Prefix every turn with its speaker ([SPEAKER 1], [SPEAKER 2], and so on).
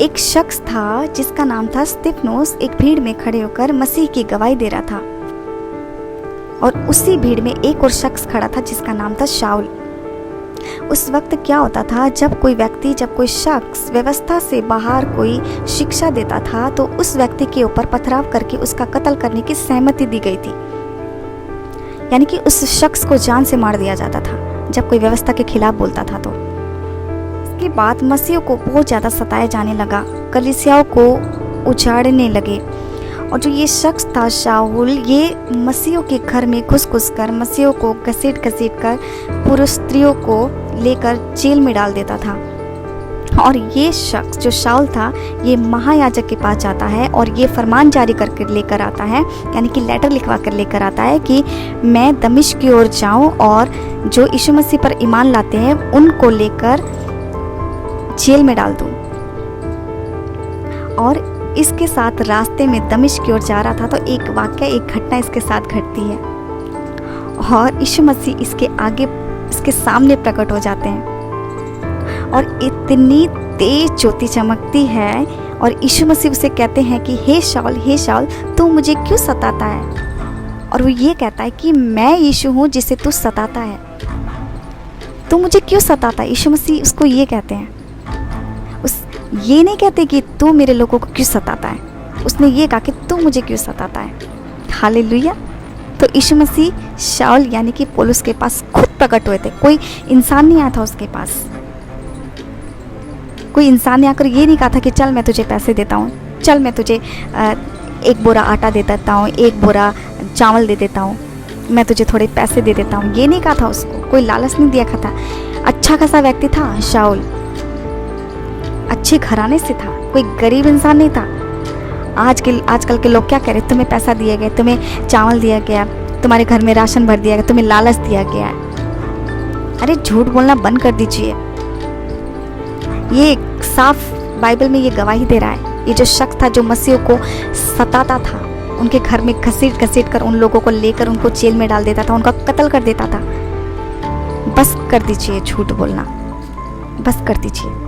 [SPEAKER 1] एक शख्स था जिसका नाम था स्तिफनोस, एक भीड़ में खड़े होकर मसीह की गवाही दे रहा था। और उसी भीड़ में एक और शख्स खड़ा था जिसका नाम था शाऊल। उस वक्त क्या होता था, जब कोई शख्स व्यवस्था से बाहर कोई शिक्षा देता था तो उस व्यक्ति के ऊपर पथराव करके उसका कत्ल करने की सहमति दी गई थी। यानी कि उस शख्स को जान से मार दिया जाता था जब कोई व्यवस्था के खिलाफ बोलता था। तो इसके बाद मसीहों को बहुत ज़्यादा सताया जाने लगा, कलीसियाओं को उजाड़ने लगे। और जो ये शख्स था शाऊल, ये मसीहों के घर में घुस कर मसीहों को घसीट कर पुरुष स्त्रियों को लेकर जेल में डाल देता था। और ये शख्स जो शाऊल था, ये महायाजक के पास जाता है और ये फरमान जारी करके लेकर आता है, यानी कि लेटर लिखवा कर लेकर आता है कि मैं दमिश्क की ओर जाऊं और जो यीशु मसीह पर ईमान लाते हैं उनको लेकर जेल में डाल दूं। और इसके साथ रास्ते में दमिश्क की ओर जा रहा था तो एक घटना इसके साथ घटती है और यीशु मसीह इसके सामने प्रकट हो जाते हैं और इतनी तेज ज्योति चमकती है और यीशु मसीह उसे कहते हैं कि हे शाऊल तू मुझे क्यों सताता है। और वो ये कहता है कि मैं यीशु हूँ जिसे तू सताता है, तू मुझे क्यों सताता है। यीशु मसीह उसको ये कहते हैं, ये नहीं कहते कि तू मेरे लोगों को क्यों सताता है, उसने ये कहा कि तू मुझे क्यों सताता है। हालेलुया। तो यीशु मसीह शाऊल यानी कि पौलुस के पास खुद प्रकट हुए थे, कोई इंसान नहीं आया था उसके पास। कोई इंसान ने आकर ये नहीं कहा था कि चल मैं तुझे पैसे देता हूँ, चल मैं तुझे एक बोरा आटा दे देता हूँ, एक बोरा चावल दे देता हूँ, मैं तुझे थोड़े पैसे दे देता हूँ। ये नहीं कहा था उसको, कोई लालच नहीं दिया था। अच्छा खासा व्यक्ति था शाऊल, अच्छे घराने से था, कोई गरीब इंसान नहीं था। आजकल के लोग क्या कह रहे, तुम्हें पैसा दिया गया, तुम्हें चावल दिया गया, तुम्हारे घर में राशन भर दिया गया, तुम्हें लालच दिया गया है। अरे झूठ बोलना बंद कर दीजिए। ये साफ बाइबल में ये गवाही दे रहा है। ये जो शख्स था जो मसीहों को सताता था, उनके घर में घसीट कर उन लोगों को लेकर उनको जेल में डाल देता था, उनका कत्ल कर देता था। बस कर दीजिए झूठ बोलना, बस कर दीजिए।